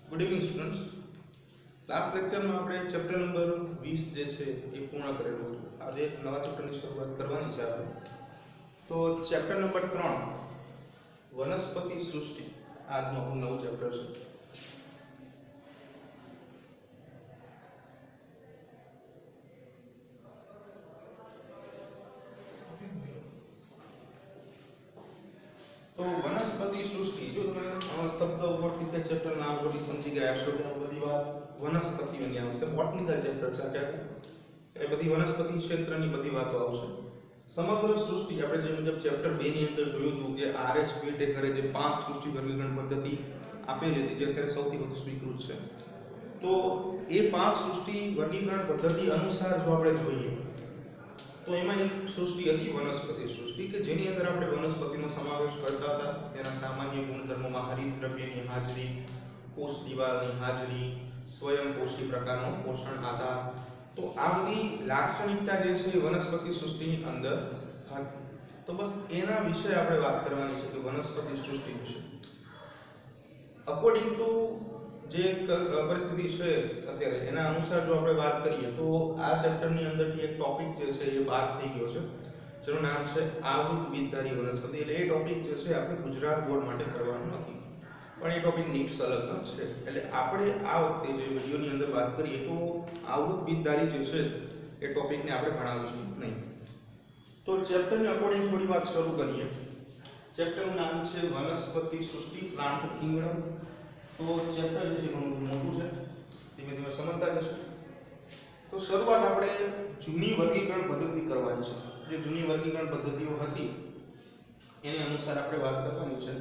Good evening students. Last lecture में આપણે chapter number 20 જે છે એ પૂર્ણ કરેલું હતું। આજે એક નવા ચેપ્ટરની શરૂઆત કરવાની છે આપણે। તો ચેપ્ટર નંબર 3 વનસ્પતિ સૃષ્ટિ આજનું આપણું નવું ચેપ્ટર છે। तो वनस्पति सृष्टि जो शब्द उपरથી તે ચેપ્ટર નામ ઉપરથી સમજી ગયા છો કે બધી વાત વનસ્પતિઓની આવશે। બોટનિકલ ચેપ્ટર છે કે એટલે બધી વનસ્પતિ ક્ષેત્રની બધી વાતો આવશે। સમગ્ર સૃષ્ટિ આપણે જે મુજબ ચેપ્ટર 2 ની અંદર જોયું હતું કે આરએચ વિટેકરે જે 5 સૃષ્ટિ વર્ગીકરણ પદ્ધતિ આપેલી હતી જે અત્યારે સૌથી વધુ સ્વીકૃત છે। તો એ 5 સૃષ્ટિ વર્ગીકરણ પદ્ધતિ અનુસાર જો આપણે જોઈએ तो एमां एक सृष्टि હતી वनस्पति सृष्टि કે જેની અંદર આપણે વનસ્પતિનો સમાવેશ કરતા હતા। તેના સામાન્ય ગુણધર્મોમાં હરિતદ્રવ્યની હાજરી, કોષ દિવાલની હાજરી, સ્વયંપોષી પ્રકારનો પોષણ આધાર, તો આ બધી લાક્ષણિકતા જે છે વનસ્પતિ સૃષ્ટિની અંદર હતી। તો બસ એના વિશે આપણે વાત કરવાની છે કે વનસ્પતિ સૃષ્ટિ વિશે અકોર્ડિંગ ટુ જે પરિસ્થિતિ છે અત્યારે એના અનુસાર જો આપણે વાત કરીએ તો આ ચેપ્ટરની અંદરથી એક ટોપિક જે છે એ બાદ થઈ ગયો છે જેનું નામ છે આવૃત બીજધારી વનસ્પતિ। એટલે એ ટોપિક જે છે આપણે ગુજરાત બોર્ડ માટે કરવાનું નથી પણ એ ટોપિક નીટ સંલગ્ન છે। એટલે આપણે આ વખતે જે વિડિયોની અંદર વાત કરીએ તો આવૃત બીજધારી જે છે એ ટોપિકને આપણે ભણાવીશું નહીં। તો ચેપ્ટરની અકોર્ડિંગ થોડી વાત શરૂ કરીએ। ચેપ્ટરનું નામ છે વનસ્પતિ સૃષ્ટિ, પ્લાન્ટ કિંગડમ। तो चैप्टर જે છે ઘણું મોટું છે, ધીમે ધીમે સમજતા જશું। તો શરૂઆત આપણે જૂની વર્ગીકરણ પદ્ધતિ કરવાની છે। જે જૂની વર્ગીકરણ પદ્ધતિઓ હતી એના અનુસાર આપણે વાત કરવાની છે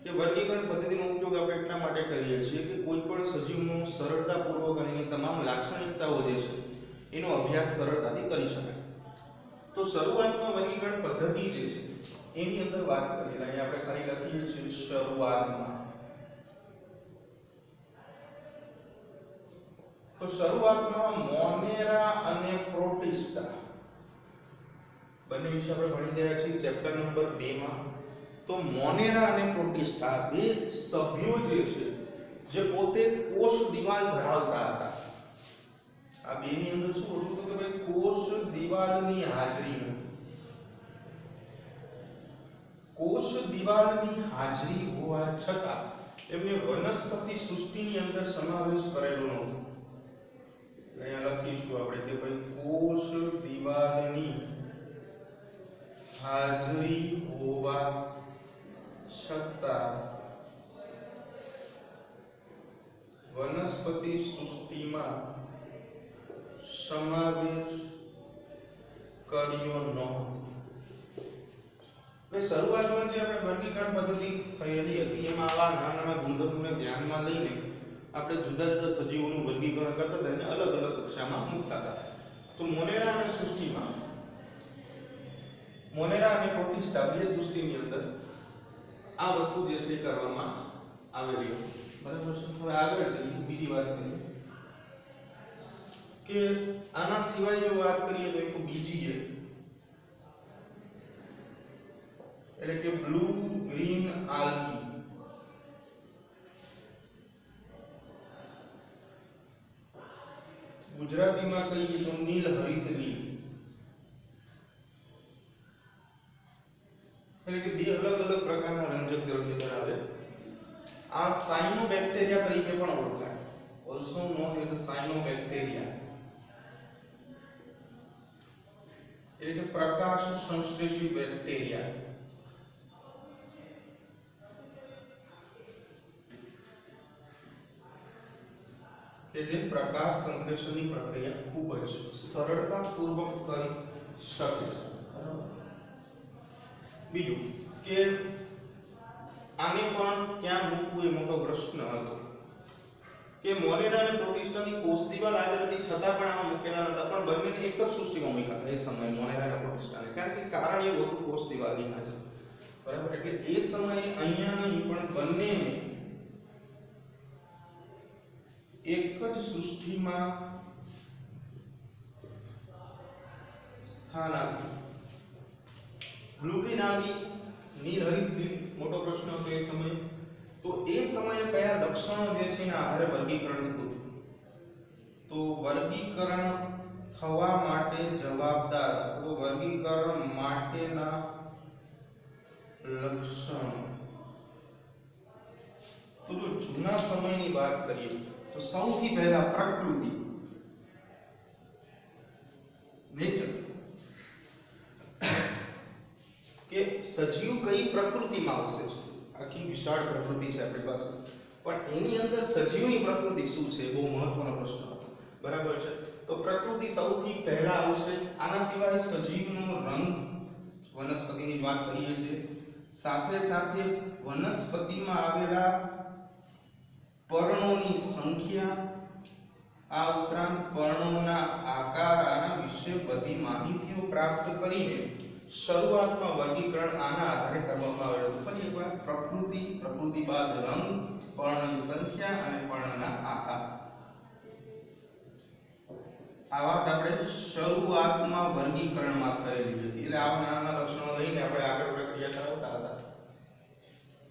કે વર્ગીકરણ પદ્ધતિનો ઉપયોગ આપણે એટલા માટે કરીએ છીએ કે કોઈ પણ સજીવનો સરળતાપૂર્વક અને એની તમામ લાક્ષણિકતાઓ જે છે એનો અભ્યાસ સરળતાથી કરી શકાય। તો શરૂઆતમાં વર્ગીકરણ પદ્ધતિ જે છે એની અંદર વાત કરીએ અહીંયા આપણે ખાલી લખીએ છીએ શરૂઆતમાં। तो શરૂઆતમાં મોનેરા અને પ્રોટિસ્ટા બંને વિશે આપણે ભણી ગયા છીએ ચેપ્ટર નંબર 2 માં। તો મોનેરા અને પ્રોટિસ્ટા બે સભ્યો જે છે જે પોતે કોષ દિવાલ ધરાવતા હતા। આ બેની અંદર શું હતું તો કે ભાઈ કોષ દિવાલની હાજરી હતી। કોષ દિવાલની હાજરી હોવા છતાં એમને વનસ્પતિ સૃષ્ટિની અંદર સમાવેશ કરેલો નહોતો। અહીંયા લખીશું આપણે કે ભાઈ કોષ દિવાલની હાજરી હોવા છતાં વનસ્પતિ સૃષ્ટિમાં સમાવેશ કર્યો નહોતો। એટલે શરૂઆતમાં જે આપણે વર્ગીકરણ પદ્ધતિ થયેલી હતી એમાં આવા નાના નાના ગુણધર્મોને ધ્યાનમાં લઈને આપણે જુદા જુદા સજીવોનું વર્ગીકરણ કરતા હતા અને અલગ અલગ કક્ષામાં મૂકતા હતા। તો મોનેરા અને સૃષ્ટિમાં મોનેરા અને પ્રોટિસ્ટા બે સૃષ્ટિની અંદર આ વસ્તુ જે છે કરવામાં આવેલી હતી। બરાબર છે। હવે આગળ જઈએ બીજી વાત કરીએ કે આના સિવાય જો વાત કરીએ તો એક બીજી છે એટલે કે બ્લુ ગ્રીન આલ્ગી। ગુજરાતીમાં કહીએ તો નીલ હરિત લીલ। એટલે કે બે અલગ અલગ પ્રકારના રંજક દ્રવ્ય ધરાવે। આ સાયનોબેક્ટેરિયા તરીકે પણ ઓળખાય, ઓલ્સો નોન એઝ સાયનોબેક્ટેરિયા। એટલે કે પ્રકાશ સંશ્લેષી બેક્ટેરિયા। કે જે પ્રકાશ સંશ્લેષણની પ્રક્રિયા ખૂબ જ સરળતાપૂર્વક કરી શકે છે। બીજું કે આને પણ ક્યાં મૂકવું એ મોટો પ્રશ્ન હતો કે મોનેરા અને પ્રોટિસ્ટાની કોષ દિવાલ હાજર હતી છતાં પણ આમાં મૂકેલા નહોતા, પણ બંનેને એક જ સૃષ્ટિમાં મૂક્યા હતા એ સમયે મોનેરા અને પ્રોટિસ્ટાને। કારણ એ હતું કોષ દિવાલની હાજરી। બરાબર। એટલે એ સમયે અહીંયા નહીં પણ બંનેને એક જ સૃષ્ટિમાં સ્થાન આપ્યું। બ્લુ ગ્રીન આલ્ગી, નીલ હરિત લીલ મોટો પ્રશ્ન હતો એ સમયે। તો એ સમયે કયા લક્ષણો જે છે એના આધારે વર્ગીકરણ થતું. તો વર્ગીકરણ થવા માટે જવાબદાર તો વર્ગીકરણ માટેના લક્ષણો. તો જો જૂના સમયની વાત કરીએ તો સૌથી પહેલા પ્રકૃતિ, નેચર, કે સજીવ કઈ પ્રકૃતિમાં આવશે. આખી વિશાળ પ્રકૃતિ છે આપણી પાસે, પણ એની અંદર સજીવની પ્રકૃતિ શું છે બહુ મહત્વનો પ્રશ્ન હતો. બરાબર છે. તો પ્રકૃતિ સૌથી પહેલા આવશે. આના સિવાય સજીવનો રંગ, વનસ્પતિની વાત કરીએ છીએ, સાથે સાથે વનસ્પતિમાં આવેલા પર્ણોની સંખ્યા, આ ઉપરાંત પર્ણોના આકાર, આના વિશે બધી માહિતીઓ પ્રાપ્ત કરીને શરૂઆતમાં વર્ગીકરણ આના આધારે કરવામાં આવેલું હતું. ફરી એકવાર પ્રકૃતિ, પ્રકૃતિ બાદ રંગ, પર્ણની સંખ્યા અને પર્ણના આકાર. આ વાત આપણે શરૂઆતમાં વર્ગીકરણમાં થયેલી હતી. એટલે આવા નાના લક્ષણો લઈને આપણે આગળ પ્રક્રિયા કરાવતા હતા.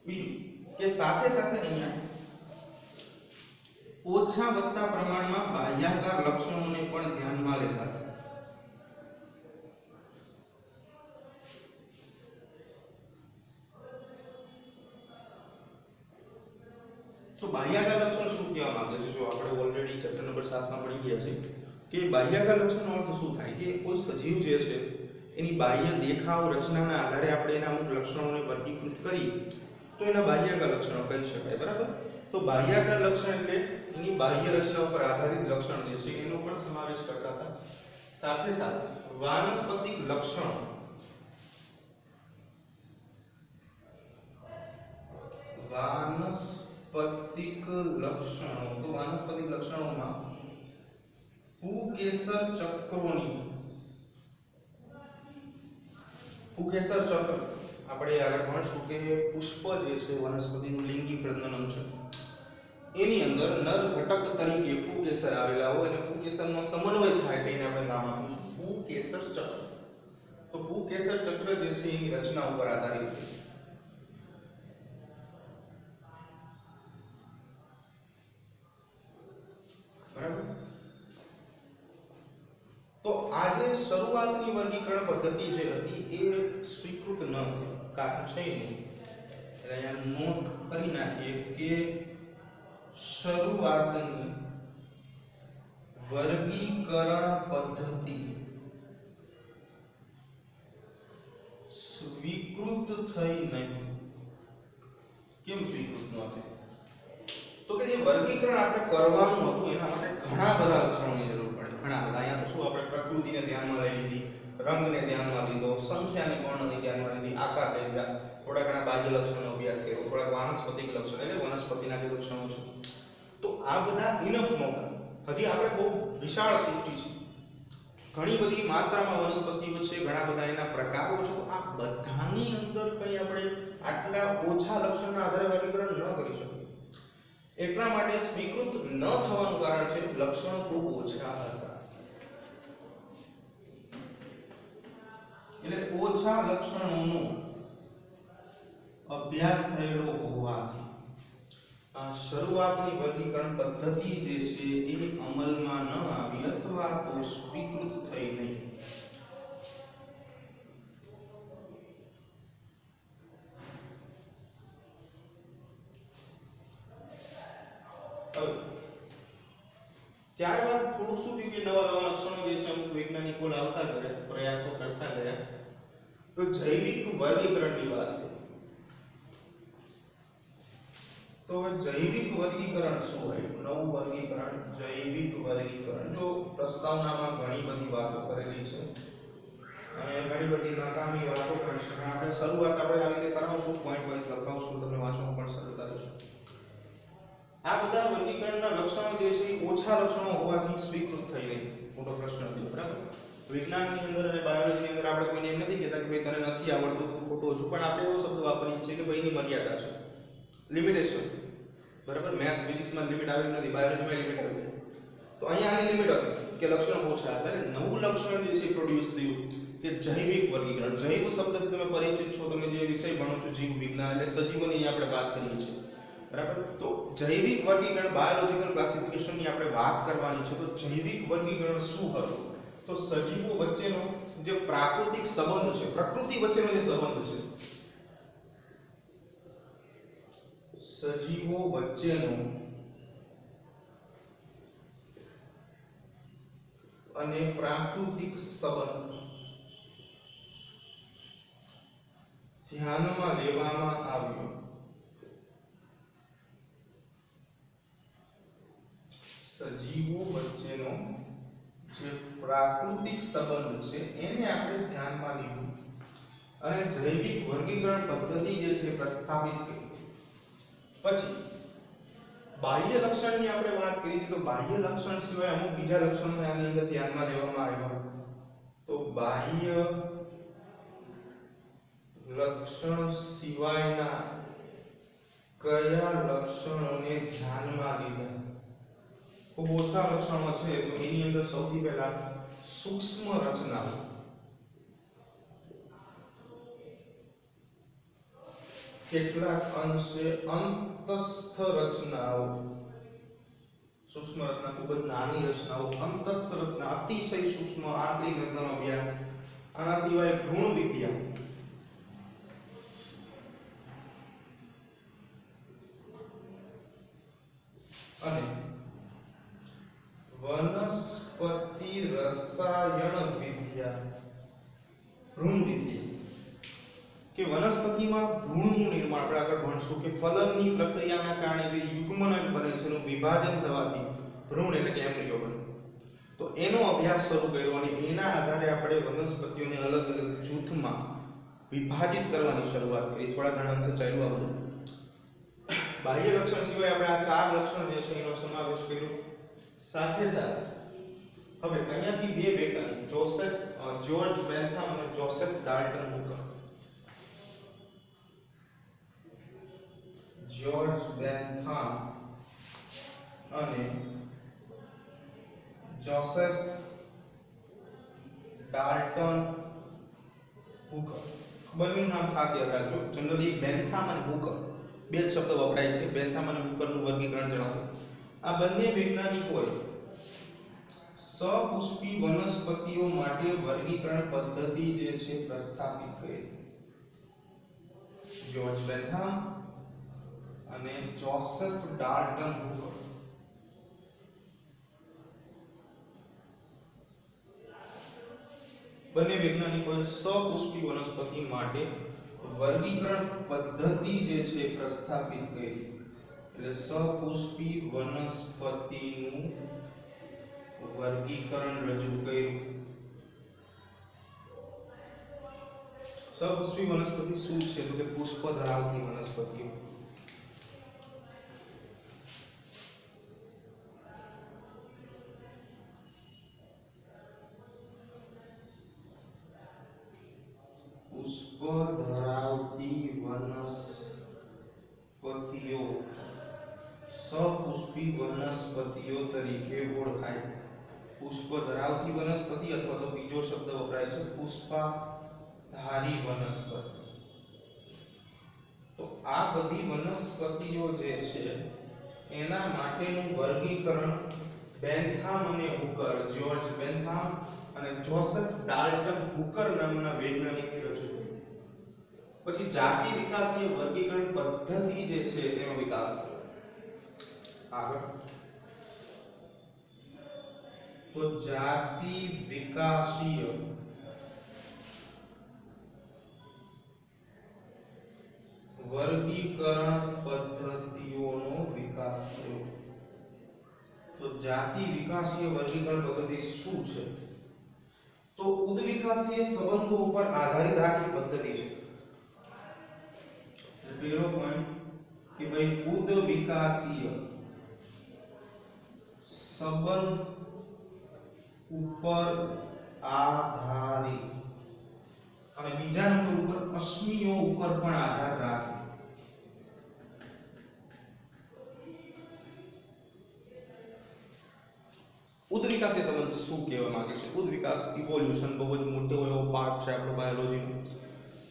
બીજું કે સાથે સાથે અહીંયા ઓછા વત્તા પ્રમાણમાં બાહ્યાકાર લક્ષણોને પણ ધ્યાનમાં લેતા હતા. તો બાહ્યાકાર લક્ષણ શું કહેવા માંગે છે? જો આપણે ઓલરેડી ચેપ્ટર નંબર 7 માં પડી ગયા છે કે બાહ્યાકાર લક્ષણનો અર્થ શું થાય કે કોઈ સજીવ જે છે એની બાહ્ય દેખાવ રચનાના આધારે આપણે એના અમુક લક્ષણોને વર્ગીકૃત કરી તો એના બાહ્યાકાર લક્ષણો કહી શકાય. બરાબર. તો બાહ્યાકાર લક્ષણ એટલે એની બાહ્ય રચના ઉપર આધારિત લક્ષણ જે છે એનો પણ સમાવેશ કરતા હતા. સાથે સાથે વાનસ્પતિક લક્ષણ, વાનસ્પતિક લક્ષણો. તો વાનસ્પતિક લક્ષણોમાં પુકેસર ચક્રોની, પુકેસર ચક્ર આપણે આગળ ભણશું કે પુષ્પ જે છે વનસ્પતિનું લિંગી પ્રજનન છે એની અંદર નર ઘટક તરીકે પુકેસર આવેલા હોય અને પુકેસરનો સમન્વય થાય એટલે એને આપણે નામ આપીશું પુકેસર ચક્ર. તો પુકેસર ચક્ર જે છે એની રચના ઉપર આધારિત છે. બરાબર. તો આજે શરૂઆતની વર્ગીકરણ પદ્ધતિ જે હતી એ સ્વીકૃત ન થઈ. કારણ છે એટલે અહીંયા નોટ કરી નાખીએ કે શરૂઆતની વર્ગીકરણ પદ્ધતિ સ્વીકૃત થઈ નહીં. કેમ સ્વીકૃત ન થઈ? તો કે જે વર્ગીકરણ આપણે કરવાનું હતું એના માટે ઘણા બધા લક્ષણોની જરૂર પડે. ઘણા બધા. અહીંયા તો શું આપણે પ્રકૃતિને ધ્યાનમાં લઈ લીધી, રંગને ધ્યાનમાં લીધો, સંખ્યાને પર્ણને ધ્યાનમાં લીધી, આકાર લઈ લીધા, થોડા ઘણા બાહ્ય લક્ષણોનો અભ્યાસ કર્યો, થોડા વાનસ્પતિક લક્ષણો એટલે વનસ્પતિના જે લક્ષણો છે. તો આ બધા ઇનફ નહોતા. હજી આપણે બહુ વિશાળ સૃષ્ટિ છે, ઘણી બધી માત્રામાં વનસ્પતિઓ છે, ઘણા બધા એના પ્રકારો છે. આ બધાની અંદર કઈ આપણે આટલા ઓછા લક્ષણના આધારે વર્ગીકરણ ન કરી શકીએ. એટલા માટે સ્વીકૃત ન થવાનું કારણ છે લક્ષણો ખૂબ ઓછા હતા. એટલે ઓછા લક્ષણોનો અભ્યાસ થયેલો હોવાથી આ શરૂઆતની વર્ગીકરણ પદ્ધતિ જે છે એ અમલમાં ન આવી અથવા તો સ્વીકૃત થઈ નહીં. ત્યારબાદ થોડું શું થયું કે નવા નવા લક્ષણો જે છે અમુક વૈજ્ઞાનિકો લાવતા ગયા, પ્રયાસો કરતા ગયા. તો જૈવિક વર્ગીકરણની વાત થઈ. તો જૈવિક વર્ગીકરણ શું હોય? નવું વર્ગીકરણ, જૈવિક વર્ગીકરણ. જો પ્રસ્તાવનામાં ઘણી બધી વાતો કરેલી છે અને ઘણી બધી નાકામી વાતો પણ છે. આપણે શરૂઆત આપણે આવી રીતે કરાવશું, પોઈન્ટ વાઇઝ લખાવશું, તમને વાંચવામાં પણ સરળતા રહેશે. આ બધા વર્ગીકરણના લક્ષણો જે છે ઓછા લક્ષણો હોવાથી સ્વીકૃત થઈ નહીં. મોટો પ્રશ્ન છે. બરાબર. વિજ્ઞાનની અંદર અને બાયોલોજીની અંદર આપણે કોઈને એમ નથી કહેતા કે ભાઈ તને નથી આવડતું તું ખોટો છું, પણ આપણે એવો શબ્દ વાપરીએ છીએ કે ભાઈ એની મર્યાદા છે, લિમિટેશન. બરાબર. મેથ્સ ફિઝિક્સમાં લિમિટ આવી નથી, બાયોલોજીમાં લિમિટ આવી છે. તો અહીંયા આની લિમિટ હતી કે લક્ષણો ઓછા હતા. એટલે નવું લક્ષણ જે છે પ્રોડ્યુસ થયું કે જૈવિક વર્ગીકરણ. જૈવ શબ્દથી તમે પરિચિત છો, તમે જે વિષય ભણો છો જીવ વિજ્ઞાન એટલે સજીવોની આપણે વાત કરીએ છીએ. બરાબર. તો જૈવિક વર્ગીકરણ બાયોલોજીકલ ક્લાસિફિકેશન ની આપણે વાત કરવાની છે. તો જૈવિક વર્ગીકરણ શું હતું? તો સજીવો વચ્ચેનો જે પ્રાકૃતિક સંબંધ છે, પ્રકૃતિ વચ્ચેનો જે સંબંધ છે, સજીવો વચ્ચેનો અને પ્રાકૃતિક સંબંધ ધ્યાનમાં લેવામાં આવ્યો. સજીવો વચ્ચેનો જે પ્રાકૃતિક સંબંધ છે એને આપણે ધ્યાનમાં લીધું અને જૈવિક વર્ગીકરણ પદ્ધતિ જે છે પ્રસ્થાપિત કરી. પછી બાહ્ય લક્ષણની આપણે વાત કરી હતી. તો બાહ્ય લક્ષણ સિવાય અમુક બીજા લક્ષણો આની અંદર ધ્યાનમાં લેવામાં આવ્યા. તો બાહ્ય લક્ષણ સિવાયના કયા લક્ષણોને ધ્યાનમાં લીધા? ખૂબ ઓછા લક્ષણો છે. તો એની અંદર સૌથી પહેલા સૂક્ષ્મ રચનાઓ, કેટલાક અંશે અંતસ્થ રચનાઓ, સૂક્ષ્મ રચના ખૂબ જ નાની રચનાઓ, અંતસ્થ રચના અતિશય સૂક્ષ્મ આંતરિક રચનાનો અભ્યાસ. આના સિવાય ભ્રૂણ વિદ્યા, અને વનસ્પતિ રસાયણ વિદ્યા. ભ્રૂણ વિદ્યા કે વનસ્પતિમાં ભ્રૂણનું નિર્માણ આપણે આગળ ભણશું કે ફલનની પ્રક્રિયાના કારણે જે યુગ્મનજ બને છે એનું વિભાજન થવાથી ભ્રૂણ એટલે કે એમ્બ્રિયો બને. તો એનો અભ્યાસ શરૂ કર્યો અને એના આધારે આપણે વનસ્પતિઓને અલગ અલગ જૂથમાં વિભાજિત કરવાની શરૂઆત કરી. થોડા ઘણા અંશે ચાલ્યું આ બધું. બાહ્ય લક્ષણ સિવાય આપણે આ ચાર લક્ષણ જે છે એનો સમાવેશ કર્યો. સાથે સાથે હવે અહીંયાથી બે વૈજ્ઞાનિક જ્યોર્જ બેન્થામ અને જોસેફ ડાલ્ટન હુકર, જ્યોર્જ બેન્થામ અને જોસેફ ડાલ્ટન હુકર, બંનેનું નામ ખાસ યાદ રાખજો. જનરલી બેન્થામ અને હુકર બે જ શબ્દ વપરાય છે. બેન્થામ અને હુકરનું વર્ગીકરણ જણાવો. આ બંને વૈજ્ઞાનિકોએ સપુષ્પી વનસ્પતિઓ માટે વર્ગીકરણ પદ્ધતિ જે છે પ્રસ્થાપિત કરી. જ્યોર્જ બેન્થામ અને જોસેફ ડાલ્ટન હુકર. બંને વૈજ્ઞાનિકોએ સપુષ્પી વનસ્પતિ માટે વર્ગીકરણ પદ્ધતિ જે છે પ્રસ્થાપિત કરી. એટલે સપુષ્પી વનસ્પતિનું વર્ગીકરણ રજૂ કર્યું. સપુષ્પી વનસ્પતિ શું છે? તો કે પુષ્પ ધરાવતી વનસ્પતિઓ. પુષ્પ ધરાવતી વનસ્પતિઓ સપુષ્પી વનસ્પતિઓ તરીકે ઓળખાય. પુષ્પ ધરાવતી વનસ્પતિ અથવા તો બીજો શબ્દ વપરાય છે પુષ્પાધારી વનસ્પતિ. તો આ બધી વનસ્પતિઓ જે છે એના માટેનું વર્ગીકરણ બેન્થામ અને હુકર, જ્યોર્જ બેન્થામ અને જોસેફ ડાલ્ટન હુકર નામના વૈજ્ઞાનિકે રજૂ કર્યું. પછી જાતિ વિકાસીય વર્ગીકરણ પદ્ધતિ જે છે તેનો વિકાસ થયો. આગળ તો જાતિ વિકાસીય વર્ગીકરણ પદ્ધતિઓનો વિકાસ થયો. તો જાતિ વિકાસીય વર્ગીકરણ પદ્ધતિ શું છે? તો ઉદ્વિકાસીય સંબંધો ઉપર આધારિત આખી પદ્ધતિ છે. પહેલો પોઈન્ટ કે ભાઈ ઉદ્વિકાસીય સંબંધ ઉપર આધારિત, અને બીજા નંબર ઉપર અશ્મિઓ ઉપર પણ આધાર રાખે. ઉદ્વિકાસીય સંબંધ શું કહેવા માંગે છે? ઉદ્વિકાસ ઇવોલ્યુશન બહુ જ મોટો એવો પાર્ટ છે આપણો બાયોલોજીનો.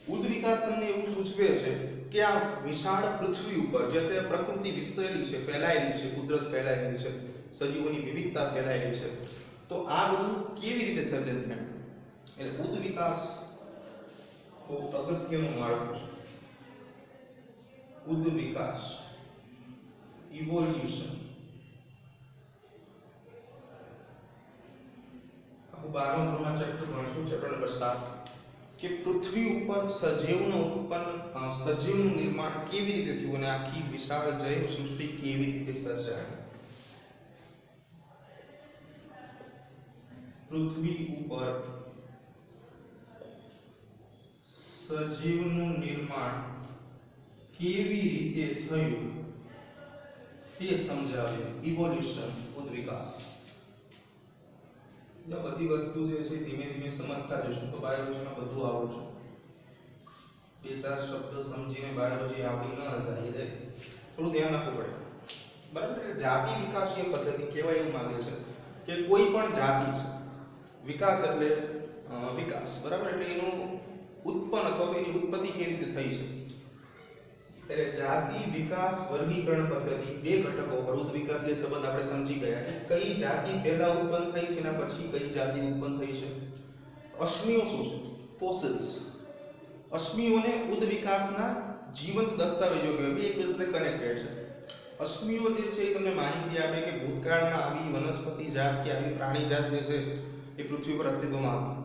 ઉદ્વિકાસ તમને એવું સૂચવે છે કે આ વિશાળ પૃથ્વી ઉપર જે અત્યારે પ્રકૃતિ વિસ્તરેલી છે, ફેલાયેલી છે, કુદરત ફેલાયેલી છે, સજીવોની વિવિધતા ફેલાયેલી છે, તો આ બધું કેવી રીતે સર્જન થાય? એટલે ઉદ વિકાસ તો અગત્યનું માળખું છે. ઉદ વિકાસ, ઇવોલ્યુશન, આખું 12મા ધોરણમાં ચેપ્ટર ભણશું, ચેપ્ટર નંબર 7, કે પૃથ્વી ઉપર સજીવનું નિર્માણ કેવી રીતે થયું અને આખી વિશાળ જૈવ સૃષ્ટિ કેવી રીતે સર્જાઈ. પૃથ્વી ઉપર સજીવનું નિર્માણ કેવી રીતે થયું તે સમજાવે. ઇવોલ્યુશન, ઉદ વિકાસ. આ બધી વસ્તુ જે છે ધીમે ધીમે સમજતા જશું તો બાયોલોજીમાં બધું આવડશે. 2-4 શબ્દ સમજીને બાયોલોજી આવડી ન જાય એટલે થોડું ધ્યાન રાખવું પડે. બરાબર? એટલે જાતિ વિકાસીય પદ્ધતિ કહેવાય એવું માંગે છે કે કોઈ પણ જાતિ છે, વિકાસ એટલે વિકાસ, બરાબર? એટલે એનું ઉત્પન્ન અથવા એની ઉત્પત્તિ કેવી રીતે થઈ છે. એટલે જાતિ વિકાસ વર્ગીકરણ પદ્ધતિ 2 ઘટકો પર. ઉદ વિકાસીય સંબંધ આપણે સમજી ગયા કે કઈ જાતિ પહેલા ઉત્પન્ન થઈ છે અને પછી કઈ જાતિ ઉત્પન્ન થઈ છે. અશ્મિઓ શું છે? ફોસિલ્સ. અશ્મિઓને ઉદ વિકાસના જીવંત દસ્તાવેજો કહેવાય, એકબીજા સાથે કનેક્ટેડ છે. અશ્મિઓ જે છે એ તમને માહિતી આપે કે ભૂતકાળમાં આવી વનસ્પતિ જાત કે આવી પ્રાણી જાત જે છે એ પૃથ્વી પર અસ્તિત્વમાં હતી.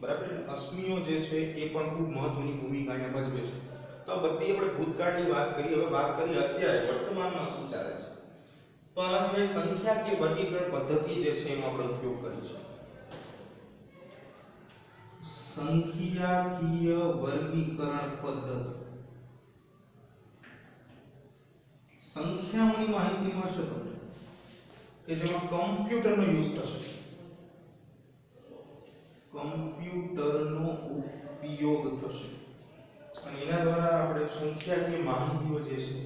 બરાબર? અશ્મિઓ જે છે એ પણ ખૂબ મહત્વની ભૂમિકા અહીંયા ભજવે છે. તો આ બધી આપણે ભૂતકાળની વાત કરી, હવે વાત કરીએ અત્યારે વર્તમાનમાં શું ચાલે છે. તો આના સિવાય સંખ્યાકીય વર્ગીકરણ પદ્ધતિ જે છે એનો આપણે ઉપયોગ કરીશું. સંખ્યાકીય વર્ગીકરણ પદ્ધતિ. સંખ્યાઓની માહિતી મળશે તમને કે જેમાં કમ્પ્યુટરનો યુઝ થશે. કમ્પ્યુટરનો ઉપયોગ થશે અને એના દ્વારા આપણે સંખ્યાકીય માહિતીઓ જે છે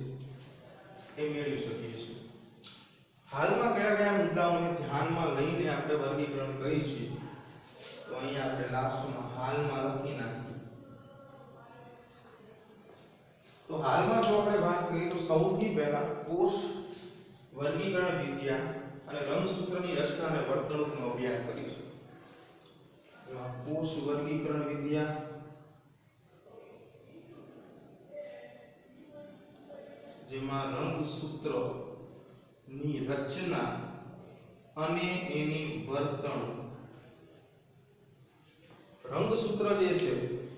એ મેળવી શકીએ છીએ. હાલમાં કયા મુદ્દાઓને ધ્યાનમાં લઈને આપણે વર્ગીકરણ કરીએ છીએ તો અહીંયા આપણે લાસ્ટમાં હાલમાં લખી નાખીએ. તો હાલમાં જો આપણે વાત કરીએ તો સૌથી પહેલા કોષ વર્ગીકરણ વિદ્યા અને રંગસૂત્રની રચના અને વર્તણૂકનો અભ્યાસ કરીશું. કોષ વર્ગીકરણ વિદ્યા જેમાં રંગસૂત્રની રચના અને એની વર્તણૂક. રંગસૂત્ર જે છે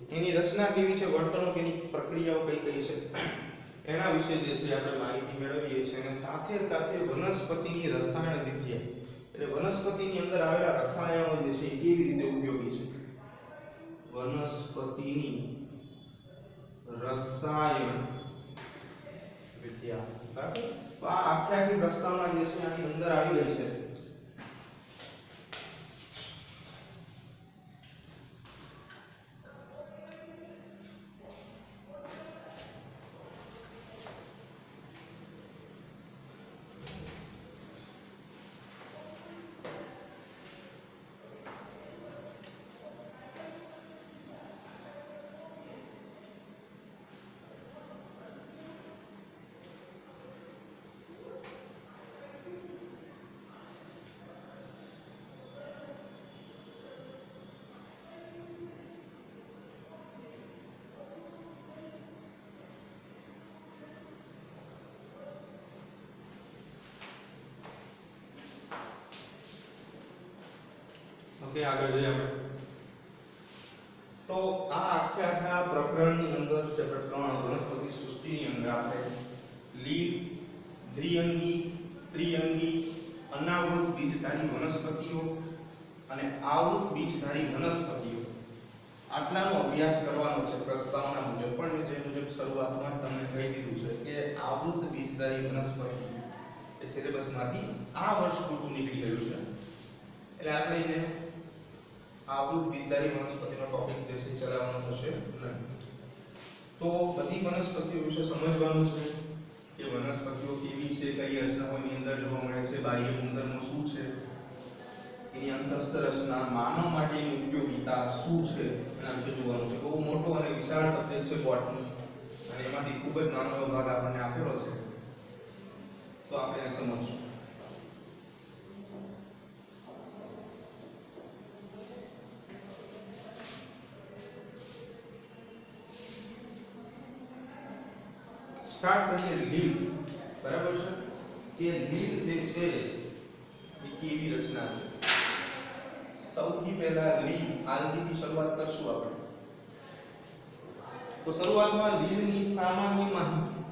એની રચના કેવી છે, વર્તણૂક એની પ્રક્રિયાઓ કઈ કઈ છે એના વિશે જે છે આપણે માહિતી મેળવીએ છીએ. અને સાથે સાથે વનસ્પતિની રસાયણ વિદ્યા, એટલે વનસ્પતિની અંદર આવેલા રસાયણો જે છે એ કેવી રીતે ઉપયોગી છે. વનસ્પતિની રસાયણ વિદ્યા. બરાબર? તો આ આખી પ્રસ્તાવના જે છે આની અંદર આવી ગઈ છે. ઓકે, આગળ જઈએ આપણે. તો આ આખા પ્રકરણની અંદર ચેપ્ટર 3 વનસ્પતિ સૃષ્ટિની અંદર આપણે લીફ, દ્વિઅંગી, ત્રિઅંગી, અનાવૃત બીજધારી વનસ્પતિઓ અને આવૃત બીજધારી વનસ્પતિઓ આટલાનો અભ્યાસ કરવાનો છે પ્રસ્તાવના મુજબ. પણ જે મુજબ શરૂઆતમાં તમને કહી દીધું છે કે આવૃત બીજધારી વનસ્પતિ એ સિલેબસમાંથી આ વર્ષ પૂરતું નીકળી ગયું છે. એટલે આપણે એને આવૃત બીજધારી વનસ્પતિનો ટોપિક જે છે ચલાવવાનો થશે નહીં. તો બધી વનસ્પતિઓ વિશે સમજવાનું છે કે વનસ્પતિઓ કેવી છે, કઈ રચનાઓની અંદર જોવા મળે છે, બાહ્ય ગુણધર્મો શું છે, એની અંતસ્થ રચના, માનવ માટેની ઉપયોગિતા શું છે એના વિશે જોવાનું છે. બહુ મોટો અને વિશાળ સબ્જેક્ટ છે બોટની. અને એમાંથી ખૂબ જ નાનો એવો ભાગ આપણને આપેલો છે, તો આપણે એને સમજશું. સ્ટાર્ટ કરીએ લીલ. બરાબર છે કે લીલ જે છે એ કેવી રચના છે. સૌથી પહેલા લીલ આલ્ગીથી શરૂઆત કરશું આપણે. તો શરૂઆતમાં લીલની સામાન્ય માહિતી.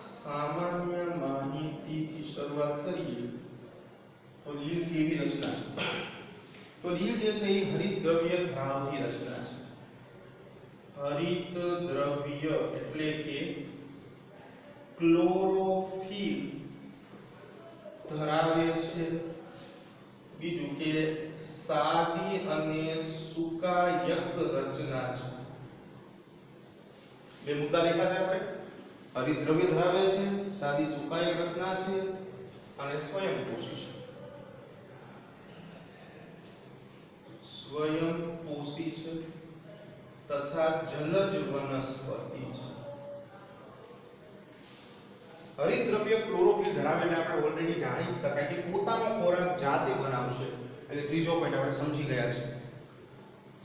સામાન્ય માહિતીથી શરૂઆત કરીએ તો લીલ કેવી રચના છે. તો લીલ જે છે એ હરિત દ્રવ્ય ધરાવતી રચના છે. હરિત દ્રવ્ય એટલે કે ક્લોરોફિલ ધરાવે છે. બીજું કે સાદી અને સુકાયક રચના છે. બે મુદ્દા લખ્યા છે આપણે. હરિત દ્રવ્ય ધરાવે છે, સાદી સુકાયક રચના છે અને સ્વયંપોષી છે. સ્વયંપોષી છે તથા જલજ વનસ્પતિ છે. હરિત દ્રવ્ય ક્લોરોફિલ ધરાવે એટલે આપણે ઓલરેડી જાણી જ શકાય કે પોતાનો ખોરાક જાતે બનાવશે. એટલે ત્રીજો પોઈન્ટ આપણે સમજી ગયા છે.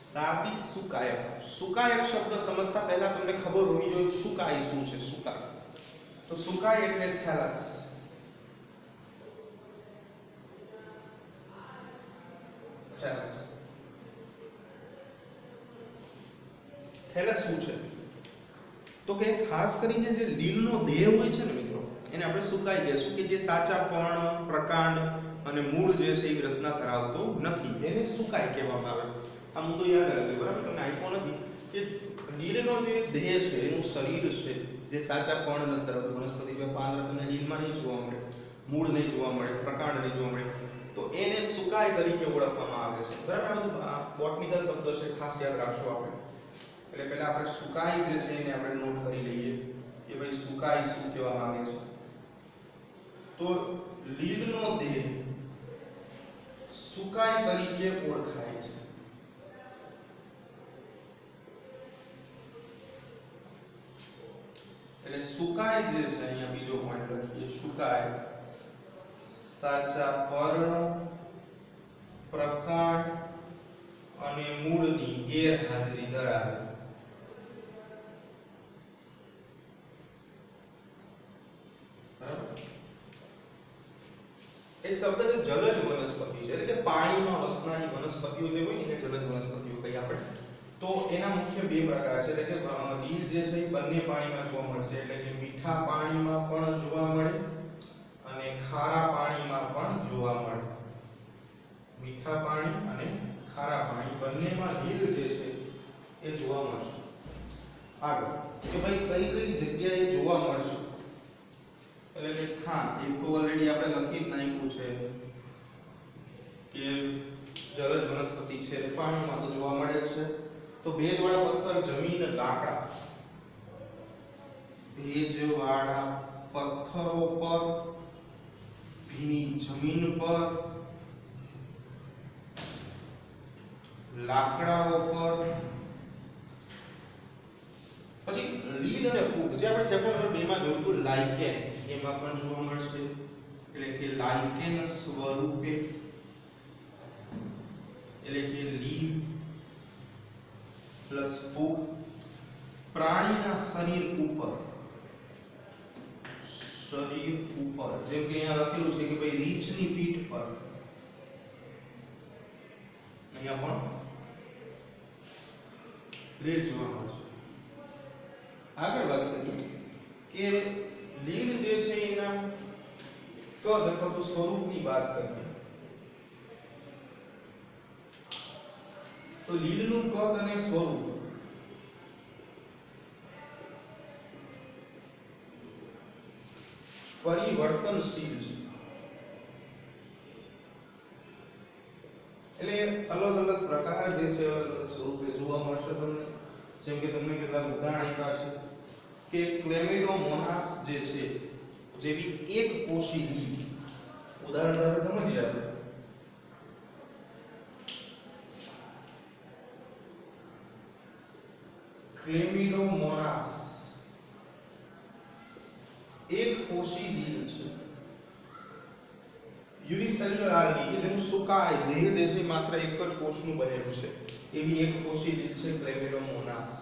સાદી સુકાયક. સુકાયક શબ્દ સમજતા પહેલા તમને ખબર હોવી જોઈએ સુકાય શું છે. સુકાય તો સુકાય એટલે થેલસ. થેલસ થેલસ શું છે તો કે ખાસ કરીને જે લીલનો દેહ હોય છે ને મિત્રો, એને આપણે સુકાઈ કહેશું કે જે સાચા પર્ણ, પ્રકાંડ અને મૂળ જે છે એ રચના ધરાવતો નથી, એને સુકાઈ કહેવામાં આવે. આ મુદ્દો યાદ રાખજો. બરાબર, તમને આપ્યો નથી કે લીલનો જે દેહ છે એનું શરીર છે જે સાચા પર્ણ નથી ધરાવતું. વનસ્પતિ જે પાંદડા તમને લીલમાં નહીં જોવા મળે, મૂળ નહીં જોવા મળે, પ્રકાંડ નહીં જોવા મળે, તો એને સુકાઈ તરીકે ઓળખવામાં આવે છે. બરાબર, આ બધું બોટનિકલ શબ્દો છે, ખાસ યાદ રાખશો આપણે. એટલે પહેલા આપણે સુકાઈ જે છે એને આપણે નોટ કરી લઈએ કે ભાઈ સુકાઈ શું કહેવા માંગે છે. તો લીલનો દેહ સુકાઈ તરીકે ઓળખાય છે. એટલે સુકાઈ જે છે, અહીંયા બીજો પોઈન્ટ લખીએ, સુકાઈ સાચા પર્ણ, પ્રકાંડ અને મૂળની ગેરહાજરી ધરાવે. એક શબ્દ છે જલજ વનસ્પતિ છે, એટલે કે પાણીમાં વસનારી વનસ્પતિઓ જે હોય ને એને જલજ વનસ્પતિઓ કહીએ આપણે. તો એના મુખ્ય બે પ્રકાર છે. એટલે કે લીલ જે છે એ બંને પાણીમાં જોવા મળશે. એટલે કે મીઠા પાણીમાં પણ જોવા મળે અને ખારા પાણીમાં પણ જોવા મળે. મીઠા પાણી અને ખારા પાણી બંનેમાં લીલ જે છે એ જોવા મળશે. આગળ કે ભાઈ કઈ કઈ જગ્યાએ જોવા મળશે, એટલે કે સ્થાન એક તો ઓલરેડી આપણે લખી જ નાખ્યું છે કે જલજ વનસ્પતિ છે, પાણીમાં તો જોવા મળે છે. તો ભેજવાળા પથ્થર, જમીન, લાકડા. ભેજવાળા પથ્થરો પર, ભીની જમીન પર, લાકડાઓ પર. પછી લીલ અને ફૂગ જે આપણે ચેપ્ટર નંબર 2 માં જોયું હતું, લાઇકેન, એમાં પણ જોવા મળશે. એટલે કે લાઇકેન સ્વરૂપે, એટલે કે લીલ પ્લસ ફૂગ. પ્રાણીના શરીર ઉપર, શરીર ઉપર, જેમ કે અહીંયા લખેલું છે કે ભાઈ રીંછની પીઠ પર, અહીંયા પણ લીલ જોવા મળશે. આગળ વાત કરીએ કે લીલ જે છે એના કદ અથવા તો સ્વરૂપની વાત કરીએ તો લીલનું કદ અને સ્વરૂપ પરિવર્તનશીલ છે. એટલે અલગ અલગ પ્રકાર જે છે અલગ અલગ સ્વરૂપે જોવા મળશે તમને. જેમ કે તમને કેટલાક ઉદાહરણ આપ્યા છે કે ક્લેમિડોમોનાસ જે છે જેવી એક કોષી લીલ. ઉદાહરણ સાથે સમજીએ આપણે. ક્લેમિડોમોનાસ એક કોષી લીલ છે. યુનિસેલ્યુલર આલ્ગી કે જેનું સુકાય દેહ જે છે માત્ર એક જ કોષનું બનેલું છે એવી એક કોષી લીલ છે ક્લેમિડોમોનાસ.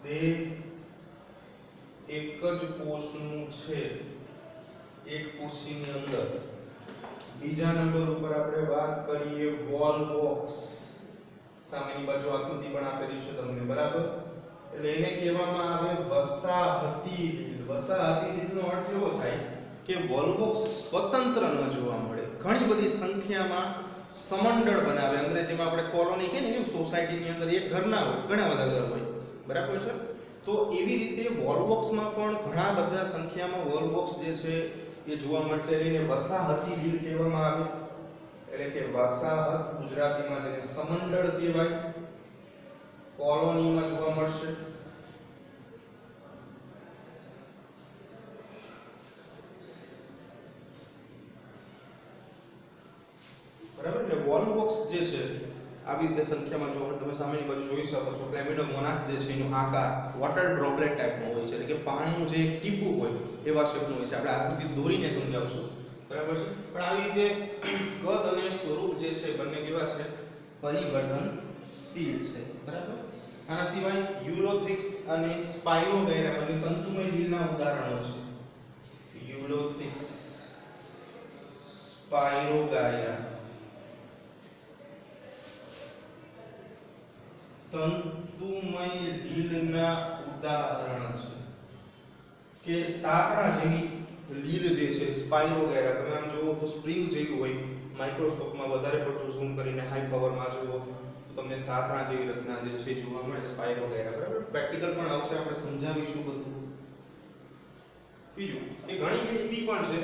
દેહ એક જ કોષનું છે એક કોષીની અંદર. બીજા નંબર ઉપર આપણે વાત કરીએ વોલવોક્સ. સામેની બાજુ આકૃતિ પણ આપેલી છે તમને બરાબર. એટલે એને કહેવામાં આવે વસાહતી લીલ. વસાહતી લીલનો અર્થ એવો થાય કે વોલવોક્સ સ્વતંત્ર ન જોવા મળે, ઘણી બધી સંખ્યામાં સમંડળ બનાવે. અંગ્રેજીમાં આપણે કોલોની કહીએ ને, સોસાયટીની અંદર એક ઘર ના હોય, ઘણા બધા ઘર હોય, બરાબર છે. તો એવી રીતે વોલવોક્સમાં પણ ઘણા બધા સંખ્યામાં વોલવોક્સ જે છે એ જોવા મળશે. એને વસાહતી લીલ કહેવામાં આવે. એટલે કે વસાહત ગુજરાતીમાં જેને સમંડળ કહેવાય, કોલોનીમાં જોવા મળશે. બરાબર. એટલે વોલવોક્સ જે છે આવી રીતે સંખ્યામાં જોવા મળે. તમે સામેની બાજુ જોઈ શકો છો. ક્લેમિડોમોનાસ જે છે એનો આકાર વોટર ડ્રોપલેટ ટાઈપનો હોય છે, એટલે કે પાણીનું જે એક ટીપું હોય એવા શેપનું હોય છે. આપણે આકૃતિ દોરીને સમજાવશું, બરાબર છે. પણ આવી રીતે કદ અને સ્વરૂપ જે છે બંને કેવા છે? પરિવર્તનશીલ છે, બરાબર. આના સિવાય યુલોથ્રિક્સ અને સ્પાઇરોગાયરા બંને તંતુમય લીલના ઉદાહરણો છે. યુલોથ્રિક્સ, સ્પાઇરોગાયરા તંતુમય લીલના ઉદાહરણ છે. કે તાતણા જેવી લીલ જે છે સ્પાઇરોગાયરા, તમે આમ જોવો તો સ્પ્રિંગ જેવી હોય. માઇક્રોસ્કોપમાં વધારે પડતું ઝૂમ કરીને હાઈ પાવરમાં જોવો તો તમને તાતણા જેવી રચના જે છે જોવા મળે સ્પાઇરોગાયરા, બરાબર. પ્રેક્ટિકલ પણ આવશે, આપણે સમજાવીશું બધું. બીજું એ ઘણી એવી પણ છે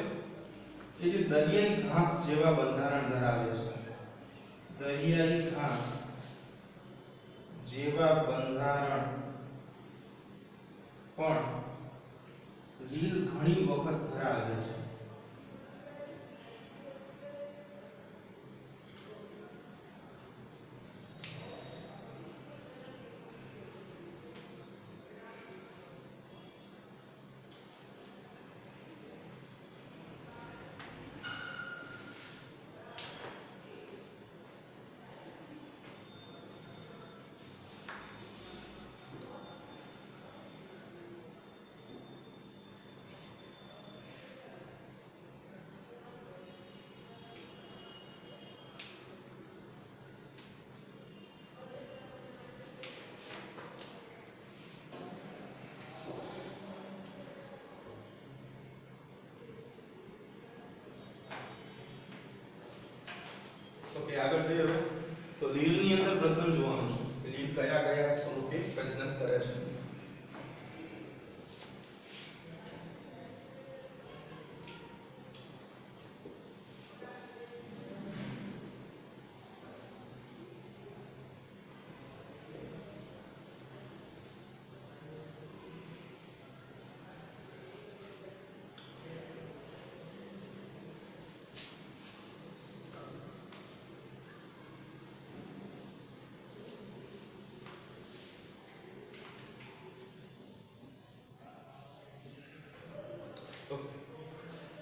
કે જે દરિયાઈ ઘાસ જેવા બંધારણ ધરાવે છે. દરિયાઈ ઘાસ જેવા બંધારણ પણ લીલ ઘણી વખત ધરાવે છે. ઓકે, આગળ જોઈએ હવે. તો લીલની અંદર પ્રજનન જોવાનું છે. લીલ કયા કયા સ્વરૂપે પ્રજનન કરે છે.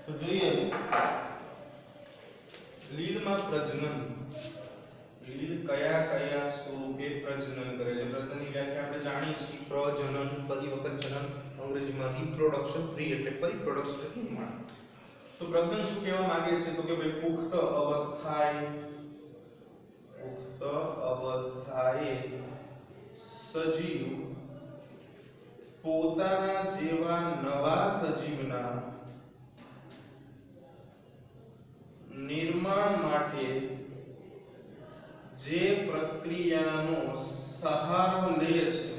તો જોઈએ લીલમાં પ્રજનન. લીલ કયા કયા સ્વરૂપે પ્રજનન કરે છે. પ્રજનનની વ્યાખ્યા આપણે જાણીએ છીએ. પ્રજનન, ફરી વખત જનન, અંગ્રેજીમાં રિપ્રોડક્શન. રી એટલે ફરી, પ્રોડક્શન એટલે નિર્માણ. તો પ્રજનન શું કહેવા માંગે છે? તો કે ભાઈ પુખ્ત અવસ્થાએ સજીવ પોતાના જેવા નવા સજીવના નિર્માણ માટે જે પ્રક્રિયાનો સહારો લે છે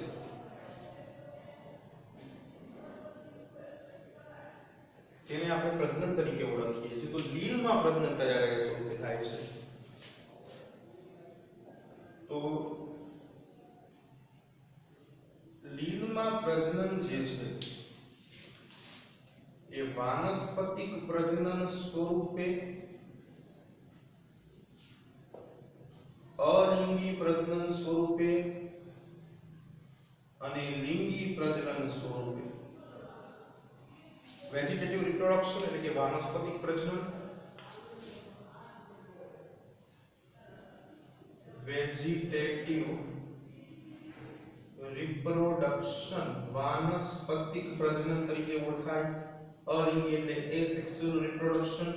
તેને આપણે પ્રજનન તરીકે ઓળખીએ છીએ. તો લીલમાં પ્રજનન કયા કયા સ્વરૂપે થાય છે? તો લીલમાં પ્રજનન જે છે એ વાનસ્પતિક પ્રજનન સ્વરૂપે, અલિંગી પ્રજનન સ્વરૂપે પ્રજનન સ્વરૂપે વેજીટેટિવ રિપ્રોડક્શન એટલે કે વાનસ્પતિક પ્રજનન વેજીટેટિવ રિપ્રોડક્શન વાનસ્પતિક પ્રજનન તરીકે ઓળખાય અલિંગી એટલે એસેક્સ્યુઅલ રિપ્રોડક્શન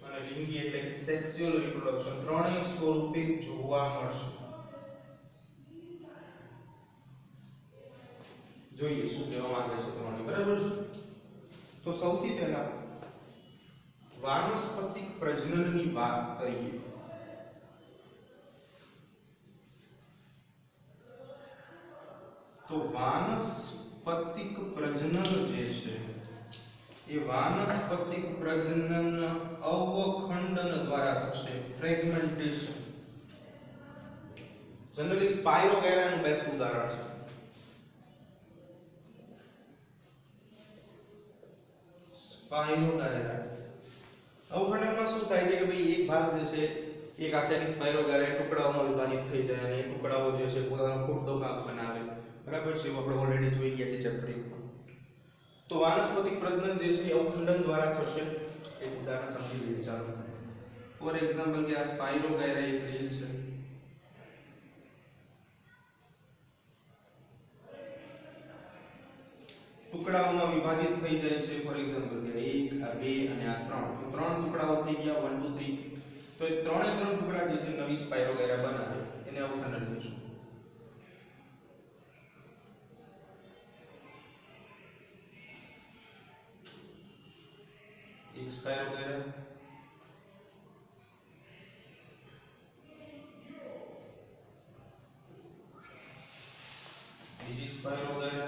અને લિંગી એટલે કે સેક્સ્યુઅલ રિપ્રોડક્શન ત્રણેય સ્વરૂપે જોવા મળશે જોઈએ શું કહેવા માંગે છે ત્રણેય બરાબર છે તો સૌથી પહેલા વાનસ્પતિક પ્રજનનની વાત કરીએ તો વાનસ્પતિક પ્રજનન જે છે એ વાનસ્પતિક પ્રજનન અવખંડન દ્વારા થશે ફ્રેગમેન્ટેશન જનરલી સ્પાઇરોગેરાનું બેસ્ટ ઉદાહરણ છે સ્પાઇરોગેરા અવખંડનમાં શું થાય છે કે ભાઈ એક ભાગ જે છે એક આખી સ્પાઇરોગેરા ટુકડાઓમાં વિભાજિત થઈ જાય અને એ ટુકડાઓ જે છે પોતાનો ખૂટતો ભાગ બનાવે બરાબર છે આપણે ઓલરેડી જોઈ ગયા છે ચેપ્ટર 1 તો વાનસ્પતિક પ્રજનન જે છે એ અવખંડન દ્વારા થશે એક ઉદાહરણ સમજી લઈએ ચાલો ફોર એક્ઝામ્પલ કે આ સ્પાઇરોગેરા એક લીલ છે ટુકડાઓમાં વિભાજિત થઈ જાય છે ફોર એક્ઝામ્પલ કે 1 આ 2 અને આ 3 તો ત્રણ ટુકડાઓ થઈ ગયા 1 2 3 તો એ ત્રણે ત્રણ ટુકડા જે છે નવી સ્પાઇરોગેરા બનાવે એને અવખંડન કહીશું एक स्पाइरोगेरा बीजी स्पाइरोगेरा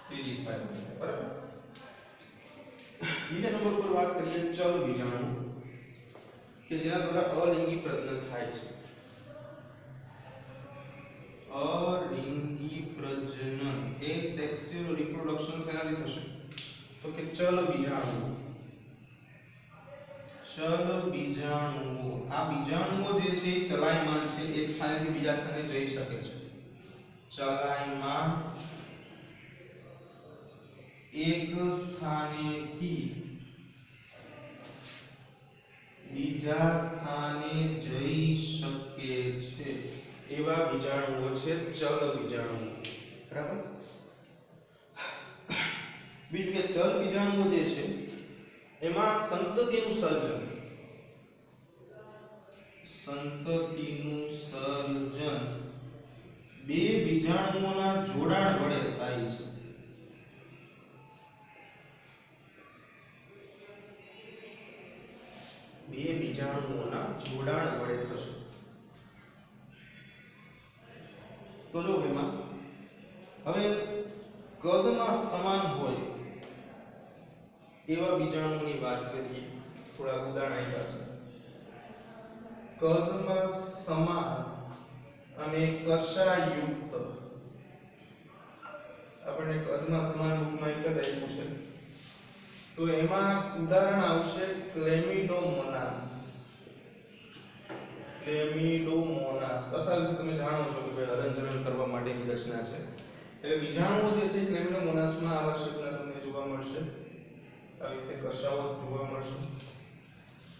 ત્રીજી સ્પાઇરોગેરા બરાબર બીજા નંબર પર વાત કરીએ ચલ બીજાણુ કે જેના દ્વારા અલિંગી પ્રજનન થાય છે અલિંગી પ્રજનન એ સેક્સ્યુઅલ રિપ્રોડક્શન શેનાથી થશે તો કે ચલ બીજાણુઓ આ બીજાણુઓ જે છે ચલાયમાન છે એક સ્થાનેથી બીજા સ્થાને જઈ શકે છે ચલાયમાન એક સ્થાનેથી બીજા સ્થાને જઈ શકે છે એવા બીજાણુઓ છે ચલ બીજાણુઓ બરાબર બીજું કે ચલ બીજાણુઓ જે છે એમાં સંતતિનું સર્જન બે બીજાણુઓના જોડાણ વડે થાય છે બે બીજાણુઓના જોડાણ વડે થશે તો જો એમાં હવે કદમાં સમાન હોય એવા બીજાણુઓની વાત કરીએ થોડા ઉદાહરણ આપ્યા છે કદમાં સમાન અને કશાયુક્ત આપણને કદમાં સમાન રૂપમાં એક જ આપ્યું છે તો એમાં ઉદાહરણ આવશે ક્લેમિડોમોનાસ કશા વિશે તમે જાણો છો કે હલનચલન કરવા માટેની રચના છે એટલે બીજાણુઓ જે છે ક્લેમિડોમોનાસમાં આવશ્યકતા તમને જોવા મળશે આવી રીતે કશાઓ જોવા મળશે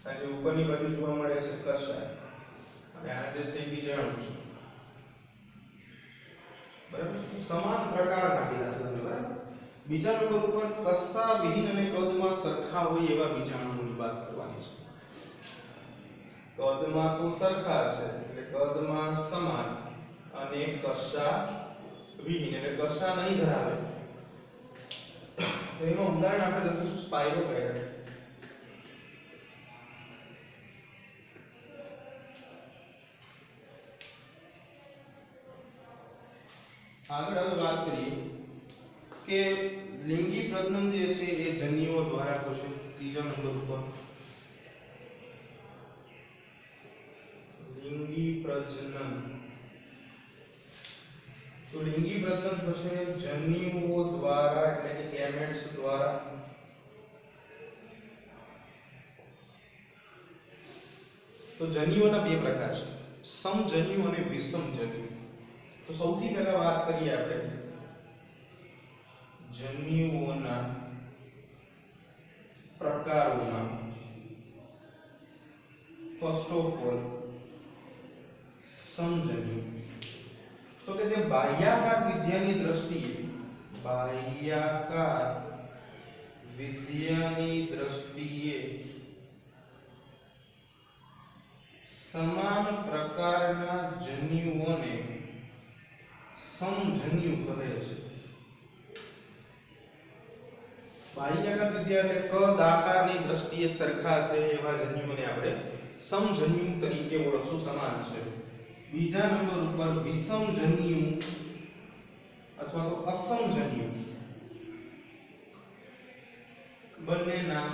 આ જે ઉપરની બાજુ જોવા મળે છે કશા અને આ જે છે બીજાણુ છે બરાબર સમાન પ્રકારના કીધા છે તમે બરાબર બીજા નંબર ઉપર કશા વિહીન અને કદમાં સરખા હોય એવા બીજાણુઓની વાત કરવાની છે કદમાં તો સરખા છે એટલે કદમાં સમાન અને કશા વિહીન એટલે કશા નહીં ધરાવે તો એનું ઉદાહરણ આપણે લખીશું સ્પાઇરોગેરા આગળ હવે વાત કરીએ કે લિંગી પ્રજનન જે છે એ જન્યુઓ દ્વારા થશે ત્રીજા નંબર ઉપર લિંગી પ્રજનન તો લિંગી પ્રજનન થશે જન્યુઓ દ્વારા એટલે કે ગેમેટ્સ દ્વારા તો જન્યુઓના બે પ્રકાર છે, સમજન્યુ અને વિષમજન્યુ. તો સૌથી પહેલા વાત કરીએ આપણે જન્યુઓના પ્રકારોમાં. ફર્સ્ટ ઓફ ઓલ સમજન્યુ. તો કે જે બાહ્યાકાર વિદ્યાની દ્રષ્ટિએ સમાન પ્રકારના જન્યુઓને સમજન્યુ કહે છે. બાહ્યાકાર વિદ્યા એટલે કદ આકારની દ્રષ્ટિએ સરખા છે એવા જન્યુઓને આપણે સમજન્યુ તરીકે ઓળખશું, સમાન છે. બીજા નંબર ઉપર વિષમજન્યુ અથવા તો અસમજન્યુ બંને નામ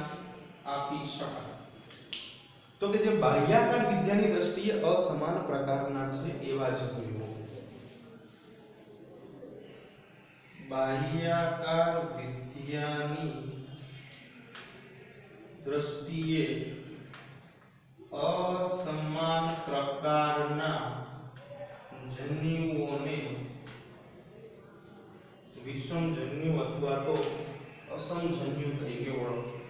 આપી શકાય. તો કે જે બાહ્યાકાર વિદ્યાની દ્રષ્ટિએ અસમાન પ્રકારના છે એવા જન્યુઓ. બાહ્યાકાર વિદ્યાની દ્રષ્ટિએ અસમાન પ્રકારના જન્યુઓને વિષમજન્યુ અથવા તો અસમજન્યુ તરીકે ઓળખશું.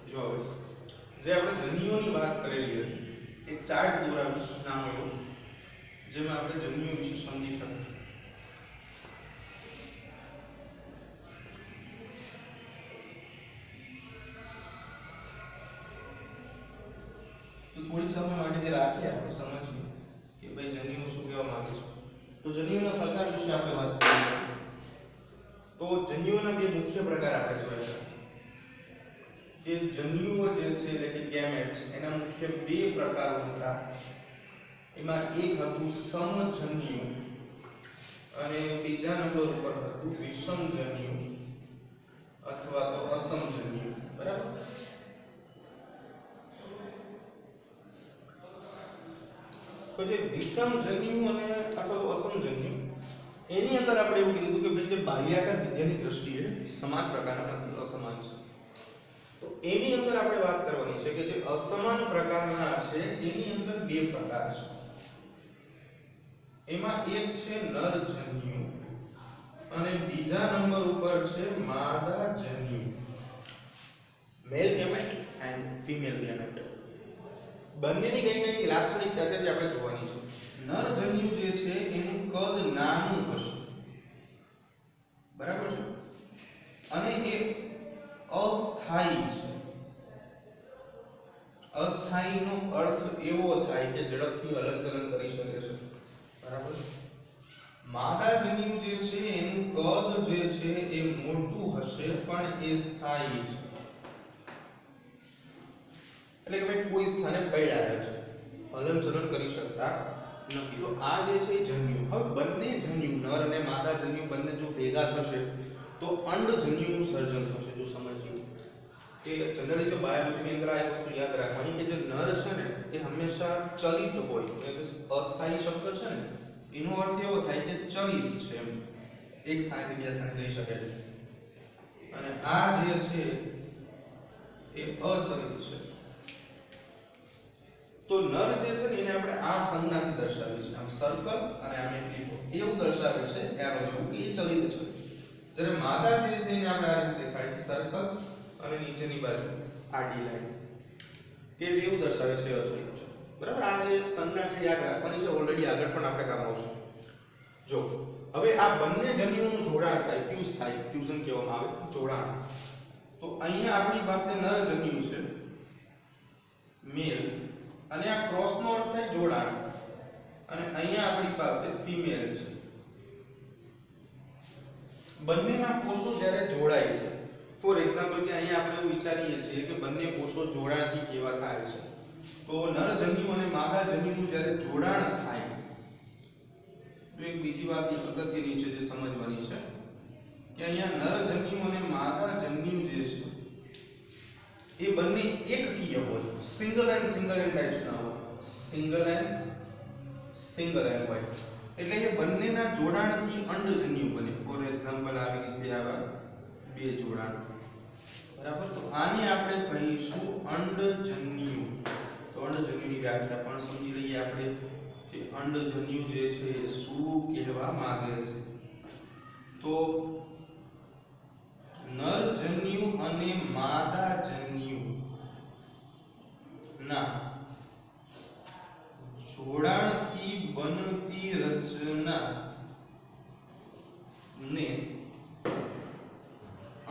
જો જે આપણે જન્યુઓની વાત કરેલી હતી, એક ચાર્ટ દોરાવીશ નાનો એવો, જેમાં આપણે જન્યુઓ વિશે સમજી શકીશું. તો થોડી સમય માટે જે રાખીએ આપણે સમજીએ કે ભાઈ જન્યુઓ શું કહેવા માંગે છે. તો જન્યુઓના પ્રકાર વિશે આપણે વાત કરીએ તો જન્યુઓના બે મુખ્ય પ્રકાર આપણે જોયા કે જન્યુઓ જે છે એટલે કે ગેમેટ્સ, એના મુખ્ય બે પ્રકારો હતા. એમાં એક હતું સમજન્યુ અને બીજા નંબર ઉપર હતું વિષમજન્યુ અથવા તો અસમજન્યુ. બરાબર. તો જે વિષમજન્યુ અને અથવા તો અસમજન્યુ, એની અંદર આપણે એવું કીધું કે ભાઈ જે બાહ્યાકાર વિદ્યાની દ્રષ્ટિએ સમાન પ્રકારના નથી, અસમાન છે. તો એની અંદર આપણે વાત કરવાની છે કે જે અસમાન પ્રકારના છે એની અંદર બે પ્રકાર છે. એમાં એક છે નરજન્યુ અને બીજા નંબર ઉપર છે માદાજન્યુ. મેલ ગેમેટ એન્ડ ફિમેલ ગેમેટ બંનેની કઈ કઈ લાક્ષણિકતા છે જે આપણે જોવાની છે. નરજન્યુ જે છે એનું કદ નાનું હશે, બરાબર છે, અને એ અસ્થાયી છે. અસ્થાયીનો અર્થ એવો થાય કે ઝડપથી હલનચલન કરી શકે છે, બરાબર. માદાજન્યુ જે છે એનું કદ જે છે એ મોટું હશે પણ એ સ્થાયી છે, એટલે કે ભાઈ કોઈ સ્થાને પડ્યા રહે છે, હલનચલન કરી શકતા નથી. તો આ જે છે જન્યુ. હવે બંને જન્યુ, નર અને માદાજન્યુ બંને જો ભેગા થશે તો અંડજન્યુનું સર્જન થશે. જો સમજીએ કે જનરલી જો બાયોલોજીની અંદર આ એક વસ્તુ યાદ રાખવાની કે જે નર છે ને એ હંમેશા ચલિત હોય. એટલે અસ્થાયી શબ્દ છે ને એનો અર્થ એવો થાય કે ચલિત છે, એમ એક સ્થાનેથી બીજા સ્થાને જઈ શકે છે. અને આ જે છે એ અચલિત છે. તો નર જે છે ને એને આપણે આ સંજ્ઞાથી દર્શાવીએ છીએ, આમ સર્કલ અને આમ એક લીટો એવું દર્શાવે છે એરો જેવું કે એ ચલિત છે. જ્યારે માદા જે છે એને આપણે આ રીતે દેખાય છે, સર્કલ અને નીચેની બાજુ આડી લાઈન કે જેવું દર્શાવે છે અચલિત છે. બરાબર. આ જે સંજ્ઞા છે યાદ રાખવાની છે, ઓલરેડી આગળ પણ આપણે કામ આવશે. જો હવે આ બંને જન્યુઓનું જોડાણ થાય, ફ્યુઝ થાય, ફ્યુઝન કહેવામાં આવે, જોડાણ. તો અહીંયા આપણી પાસે નર જન્યુ છે મેલ, અને આ ક્રોસનો અર્થ થાય જોડાણ, અને અહીંયા આપણી પાસે ફિમેલ છે. બંનેના કોષો જ્યારે જોડાય છે, ફોર એક્ઝામ્પલ કે અહીંયા આપણે એવું વિચારીએ છીએ કે બંને કોષો જોડાણથી કેવા થાય છે, તો નરજન્યુ અને માદાજન્યુનું જ્યારે જોડાણ થાય, તો એક બીજી વાત અગત્યની છે જે સમજવાની છે કે અહીંયા નરજન્યુ અને માદાજન્યુ જે છે એ બંને એકકીય હોય, સિંગલ એન્ડ ટાઈપ્સ ના હોય, સિંગલ એન્ડ હોય, એટલે એ બંનેના જોડાણથી અંડજન્યુ બને. ફોર એક્ઝામ્પલ આવી રીતે આવા બે જોડાણ, બરાબર. તો આને આપણે કહીશું અંડજન્યુ. તો અંડજન્યુની વ્યાખ્યા પણ સમજી લઈએ આપણે કે અંડજન્યુ જે છે એ શું કહેવા માંગે છે. તો નરજન્યુ અને માદાજન્યુ ના જોડાણથી બનતી રચના ને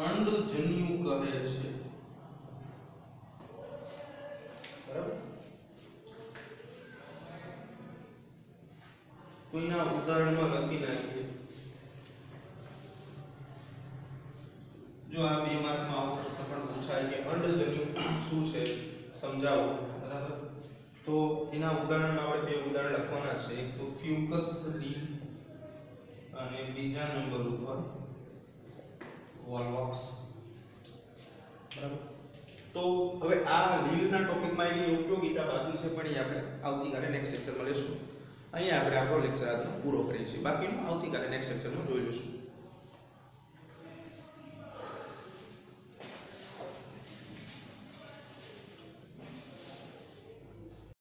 અંડજન્યુ કહે છે, બરાબર. કોઈના ઉદાહરણમાં લખી નાખીએ. જો આ બે માર્કમાં આવો પ્રશ્ન પણ પૂછાય કે અંડજન્યુ શું છે સમજાવો, બરાબર. તો એના ઉદાહરણમાં આપણે બે ઉદાહરણ લખવાના છે. એક તો ફ્યુકસ લીલ અને બીજા નંબર ઉપર વોલ્વોક્સ, બરાબર. તો હવે આ લીલના ટોપિકમાં એની ઉપયોગિતા બાકી છે, પણ એ આપણે આવતીકાલે નેક્સ્ટ લેક્ચરમાં લેશું. અહીંયા આપણે આપણો લેક્ચર આજનો પૂરો કરીએ છીએ, બાકીનું આવતીકાલે નેક્સ્ટ લેક્ચરમાં જોઈ લઈશું.